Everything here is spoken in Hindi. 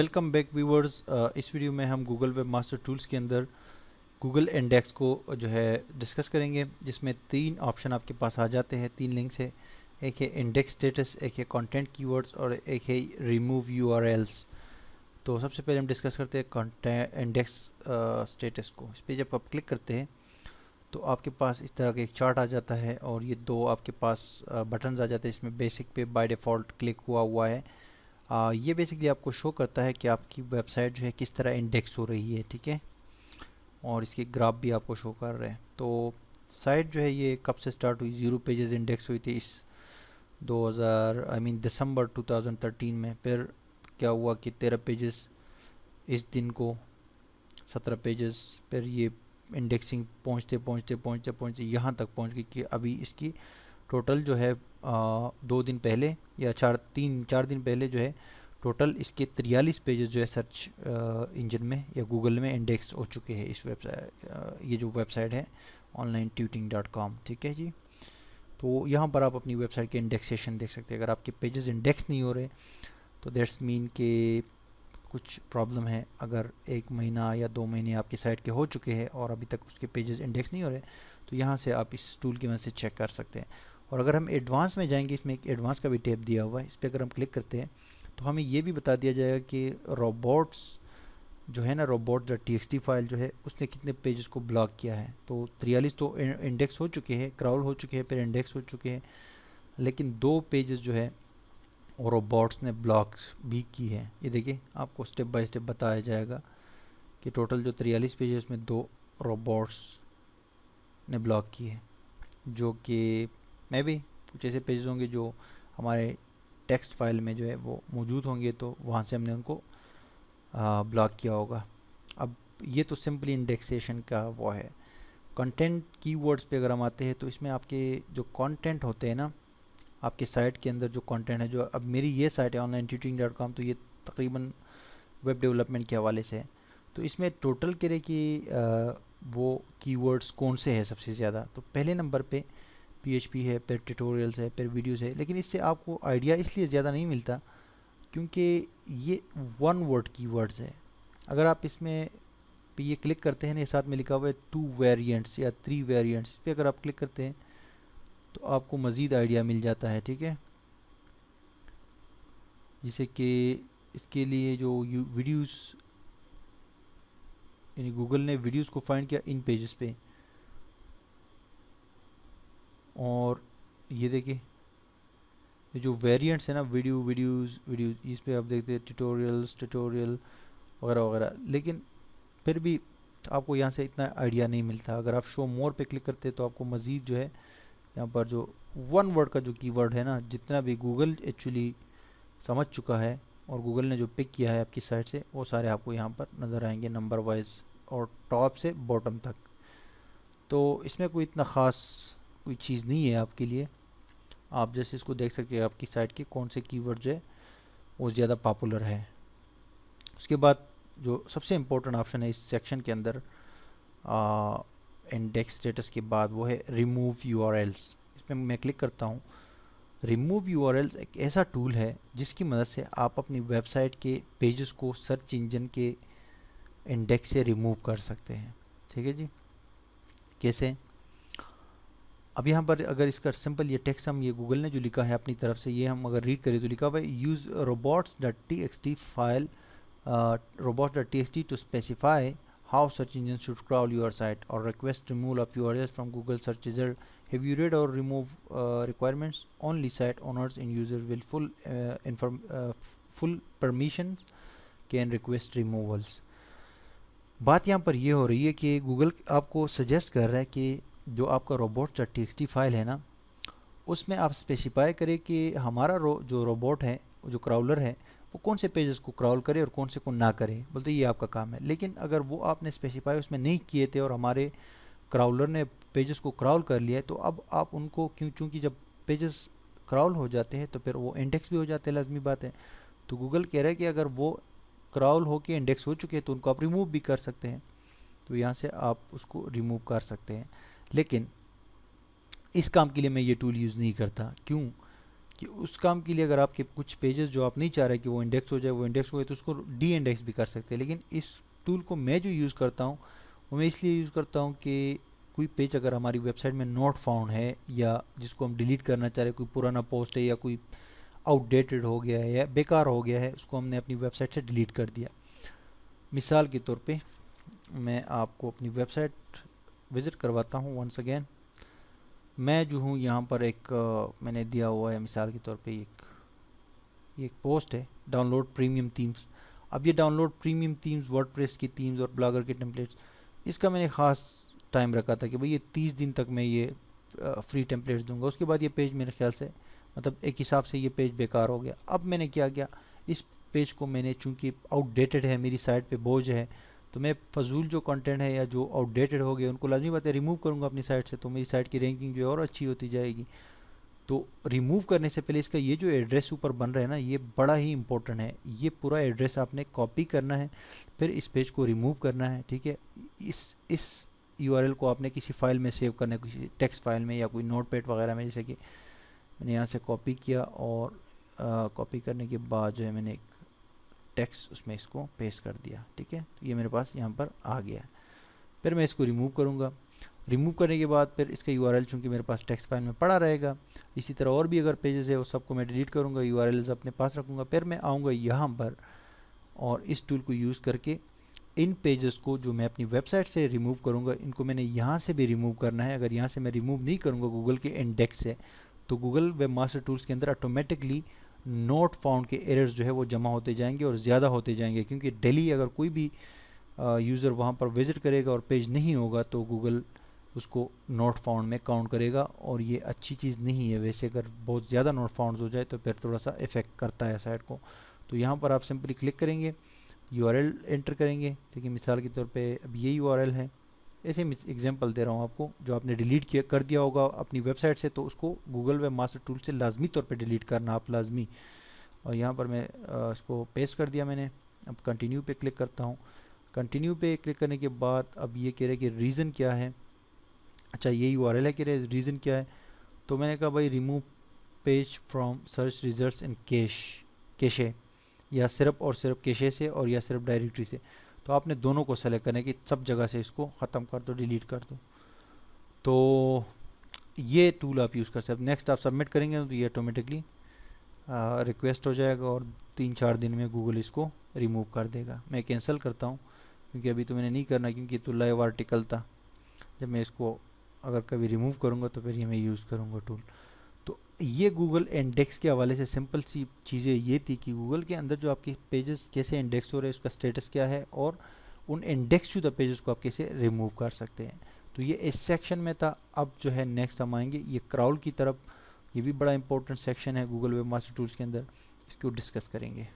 Welcome back viewers. इस वीडियो में हम गूगल वेब मास्टर टूल्स के अंदर गूगल इंडेक्स को जो है डिस्कस करेंगे, जिसमें तीन ऑप्शन आपके पास आ जाते हैं, तीन लिंक्स है। एक है इंडेक्स स्टेटस, एक है कंटेंट कीवर्ड्स और एक है रिमूव यूआरएल्स। तो सबसे पहले हम डिस्कस करते हैं कंटेंट इंडेक्स स्टेटस को। इस पर जब आप क्लिक करते हैं तो आपके पास इस तरह का एक चार्ट आ जाता है और ये दो आपके पास बटन्स आ जाते हैं। इसमें बेसिक पे बाय डिफ़ॉल्ट क्लिक हुआ है। ये बेसिकली आपको शो करता है कि आपकी वेबसाइट जो है किस तरह इंडेक्स हो रही है, ठीक है। और इसकी ग्राफ भी आपको शो कर रहे हैं। तो साइट जो है ये कब से स्टार्ट हुई, 0 पेजेस इंडेक्स हुई थी इस 2000 दिसंबर 2013 में। फिर क्या हुआ कि 13 पेजेस इस दिन को, 17 पेजेस, फिर ये इंडेक्सिंग पहुँचते पहुँचते पहुँचते पहुँचते यहाँ तक पहुँच गई कि अभी इसकी टोटल जो है 2 दिन पहले या 4 दिन पहले जो है टोटल इसके 43 पेजेस जो है सर्च इंजन में या गूगल में इंडेक्स हो चुके हैं। इस वेबसाइट ये जो वेबसाइट है onlinetutoring.com, ठीक है जी। तो यहाँ पर आप अपनी वेबसाइट के इंडेक्सेशन देख सकते हैं। अगर आपके पेजेस इंडेक्स नहीं हो रहे तो दैट्स मीन के कुछ प्रॉब्लम है। अगर 1 महीना या 2 महीने आपकी साइट के हो चुके हैं और अभी तक उसके पेजेस इंडेक्स नहीं हो रहे, तो यहाँ से आप इस टूल की मदद से चेक कर सकते हैं। और अगर हम एडवांस में जाएंगे, इसमें एक एडवांस का भी टैब दिया हुआ है, इस पर अगर हम क्लिक करते हैं तो हमें ये भी बता दिया जाएगा कि रोबोट्स जो है ना, robots.txt फाइल जो है उसने कितने पेजेस को ब्लॉक किया है। तो 43 तो इंडेक्स हो चुके हैं, क्राउल हो चुके हैं, फिर इंडेक्स हो चुके हैं, लेकिन 2 पेजेस जो है और रोबोट्स ने ब्लॉक भी की है। ये देखिए, आपको स्टेप बाय स्टेप बताया जाएगा कि टोटल जो 43 पेजेस में 2 रोबोट्स ने ब्लॉक की है, जो कि मे भी कुछ ऐसे पेजेस होंगे जो हमारे टेक्स्ट फाइल में जो है वो मौजूद होंगे, तो वहाँ से हमने उनको ब्लॉक किया होगा। अब ये तो सिंपली इंडेक्सेशन का वो है। कंटेंट कीवर्ड्स पे अगर हम आते हैं तो इसमें आपके जो कंटेंट होते हैं ना, आपके साइट के अंदर जो कंटेंट है, जो अब मेरी ये साइट है onlinetutoring.com, तो ये तकरीबन वेब डेवलपमेंट के हवाले से है। तो इसमें टोटल करें कि वो कीवर्ड्स कौन से हैं सबसे ज़्यादा, तो पहले नंबर पे PHP है, फिर ट्यूटोरियल्स है, फिर वीडियोस है। लेकिन इससे आपको आइडिया इसलिए ज़्यादा नहीं मिलता क्योंकि ये 1 वर्ड कीवर्ड्स है। अगर आप इसमें पे ये क्लिक करते हैं ना, साथ में लिखा हुआ है 2 वेरिएंट्स या 3 वेरिएंट्स, इस पर अगर आप क्लिक करते हैं तो आपको मज़ीद आइडिया मिल जाता है, ठीक है। जिसे कि इसके लिए जो वीडियोस, यानी गूगल ने वीडियोस को फाइंड किया इन पेजेस पे। और ये देखिए, ये जो वेरिएंट्स है ना, वीडियोस, इस पे आप देखते हैं ट्यूटोरियल वगैरह वगैरह। लेकिन फिर भी आपको यहाँ से इतना आइडिया नहीं मिलता। अगर आप शो मोर पे क्लिक करते हैं तो आपको मज़ीद जो है यहाँ पर जो 1 वर्ड का जो कीवर्ड है ना, जितना भी गूगल एक्चुअली समझ चुका है और गूगल ने जो पिक किया है आपकी साइट से, वो सारे आपको यहाँ पर नज़र आएंगे नंबर वाइज और टॉप से बॉटम तक। तो इसमें कोई इतना ख़ास कोई चीज़ नहीं है आपके लिए। आप जैसे इसको देख सकते हैं आपकी साइट के कौन से कीवर्ड जो है वो ज़्यादा पॉपुलर है। उसके बाद जो सबसे इम्पोर्टेंट ऑप्शन है इस सेक्शन के अंदर इंडेक्स स्टेटस के बाद, वो है रिमूव यूआरएल्स। इस पर मैं क्लिक करता हूँ। रिमूव यूआरएल्स एक ऐसा टूल है जिसकी मदद से आप अपनी वेबसाइट के पेजेस को सर्च इंजन के इंडेक्स से रिमूव कर सकते हैं, ठीक है जी। कैसे? अब यहाँ पर अगर इसका सिंपल ये टेक्स्ट हम, ये गूगल ने जो लिखा है अपनी तरफ से, ये हम अगर रीड करें तो लिखा हुआ है use robots.txt file robots.txt to specify how search engines should crawl your site or request removal of URLs from Google search result. Have you read or remove requirements? Only site owners and users will full permissions can request removals. बात यहाँ पर ये हो रही है कि गूगल आपको सजेस्ट कर रहा है कि जो आपका robots.txt फाइल है ना, उसमें आप स्पेसिफाई करें कि हमारा जो रोबोट है, जो क्राउलर है, वो कौन से पेजेस को क्राउल करे और कौन से को ना करे। बोलते ये आपका काम है। लेकिन अगर वो आपने स्पेसिफाई उसमें नहीं किए थे और हमारे क्राउलर ने पेजेस को क्राउल कर लिया है, तो अब आप उनको चूँकि जब पेजेस क्राउल हो जाते हैं तो फिर वो इंडेक्स भी हो जाते हैं, लाजमी बात है। तो गूगल कह रहा है कि अगर वो क्राउल होकर इंडेक्स हो चुके हैं तो उनको आप रिमूव भी कर सकते हैं। तो यहाँ से आप उसको रिमूव कर सकते हैं। लेकिन इस काम के लिए मैं ये टूल यूज़ नहीं करता। क्यों? कि उस काम के लिए अगर आपके कुछ पेजेस जो आप नहीं चाह रहे कि वो इंडेक्स हो जाए, वो इंडेक्स हो गए, तो उसको डी इंडेक्स भी कर सकते हैं। लेकिन इस टूल को मैं जो यूज़ करता हूँ वो मैं इसलिए यूज़ करता हूँ कि कोई पेज अगर हमारी वेबसाइट में नॉट फाउंड है या जिसको हम डिलीट करना चाह रहे हैं, कोई पुराना पोस्ट है या कोई आउटडेटेड हो गया है या बेकार हो गया है, उसको हमने अपनी वेबसाइट से डिलीट कर दिया। मिसाल के तौर पे मैं आपको अपनी वेबसाइट विज़िट करवाता हूँ वंस अगेन। मैं जो हूँ यहाँ पर एक मैंने दिया हुआ है मिसाल के तौर पे एक पोस्ट है, डाउनलोड प्रीमियम थीम्स। अब ये डाउनलोड प्रीमियम थीम्स, वर्डप्रेस की थीम्स और ब्लॉगर के टेम्पलेट्स, इसका मैंने ख़ास टाइम रखा था कि भाई ये 30 दिन तक मैं ये फ्री टेम्पलेट्स दूंगा। उसके बाद ये पेज मेरे ख्याल से मतलब एक हिसाब से ये पेज बेकार हो गया। अब मैंने क्या किया, इस पेज को मैंने चूँकि आउटडेटेड है, मेरी साइट पे बोझ है, तो मैं फजूल जो कंटेंट है या जो आउटडेटेड हो गए उनको लाजमी बात है रिमूव करूँगा अपनी साइट से, तो मेरी साइट की रैंकिंग जो है और अच्छी होती जाएगी। तो रिमूव करने से पहले इसका ये जो एड्रेस ऊपर बन रहा है ना, ये बड़ा ही इंपॉर्टेंट है। ये पूरा एड्रेस आपने कॉपी करना है, फिर इस पेज को रिमूव करना है, ठीक है। इस यूआरएल को आपने किसी फाइल में सेव करना है, किसी टेक्स्ट फाइल में या कोई नोटपैड वगैरह में, जैसे कि मैंने यहाँ से कॉपी किया और कॉपी करने के बाद जो है मैंने एक टेक्स्ट उसमें इसको पेस्ट कर दिया, ठीक है। तो ये मेरे पास यहाँ पर आ गया है। फिर मैं इसको रिमूव करूँगा। रिमूव करने के बाद फिर इसका यूआरएल चूँकि मेरे पास टेक्स्ट फाइल में पड़ा रहेगा। इसी तरह और भी अगर पेजेस है वो सबको मैं डिलीट करूँगा, यूआरएल्स अपने पास रखूँगा। फिर मैं आऊँगा यहाँ पर और इस टूल को यूज़ करके इन पेजेस को जो मैं अपनी वेबसाइट से रिमूव करूँगा, इनको मैंने यहाँ से भी रिमूव करना है। अगर यहाँ से मैं रिमूव नहीं करूँगा गूगल के इंडेक्स से, तो गूगल वेब मास्टर टूल्स के अंदर ऑटोमेटिकली नोट फाउंड के एरर्स जो है वो जमा होते जाएंगे और ज़्यादा होते जाएंगे, क्योंकि डेली अगर कोई भी यूज़र वहाँ पर विज़िट करेगा और पेज नहीं होगा तो गूगल उसको नोट फाउंड में काउंट करेगा, और ये अच्छी चीज़ नहीं है। वैसे अगर बहुत ज़्यादा नोट फाउंड हो जाए तो फिर थोड़ा सा इफेक्ट करता है साइट को। तो यहाँ पर आप सिंपली क्लिक करेंगे, यूआरएल एंटर करेंगे, ठीक है। मिसाल के तौर पे अब ये यूआरएल है, ऐसे एग्जांपल दे रहा हूँ आपको, जो आपने डिलीट किया कर दिया होगा अपनी वेबसाइट से, तो उसको गूगल वेब मास्टर टूल से लाजमी तौर पे डिलीट करना आप लाजमी। और यहाँ पर मैं इसको पेस्ट कर दिया मैंने। अब कंटिन्यू पे क्लिक करता हूँ। कंटिन्यू पे क्लिक करने के बाद अब ये कह रहे हैं कि रीज़न क्या है। अच्छा, ये यूआरएल है, कह रहे रीज़न क्या है। तो मैंने कहा भाई remove page from search results in cache, या सिर्फ और सिर्फ कैशे से और या सिर्फ डायरेक्टरी से। तो आपने दोनों को सेलेक्ट करना है कि सब जगह से इसको ख़त्म कर दो, डिलीट कर दो। तो ये टूल आप यूज़ कर सकते। नेक्स्ट आप सबमिट करेंगे तो ये ऑटोमेटिकली रिक्वेस्ट हो जाएगा और 3-4 दिन में गूगल इसको रिमूव कर देगा। मैं कैंसिल करता हूँ क्योंकि अभी तो मैंने नहीं करना, क्योंकि तो लाइव आर्टिकल था। जब मैं इसको अगर कभी रिमूव करूँगा तो फिर ये मैं यूज़ करूँगा टूल। तो ये गूगल इंडेक्स के हवाले से सिंपल सी चीज़ें ये थी कि गूगल के अंदर जो आपके पेजेस कैसे इंडेक्स हो रहे हैं, उसका स्टेटस क्या है, और उन इंडेक्स शुदा पेजेस को आप कैसे रिमूव कर सकते हैं। तो ये इस सेक्शन में था। अब जो है नेक्स्ट हम आएंगे ये क्राउल की तरफ। ये भी बड़ा इंपॉर्टेंट सेक्शन है गूगल वेब मास्टर टूल्स के अंदर, इसको डिस्कस करेंगे।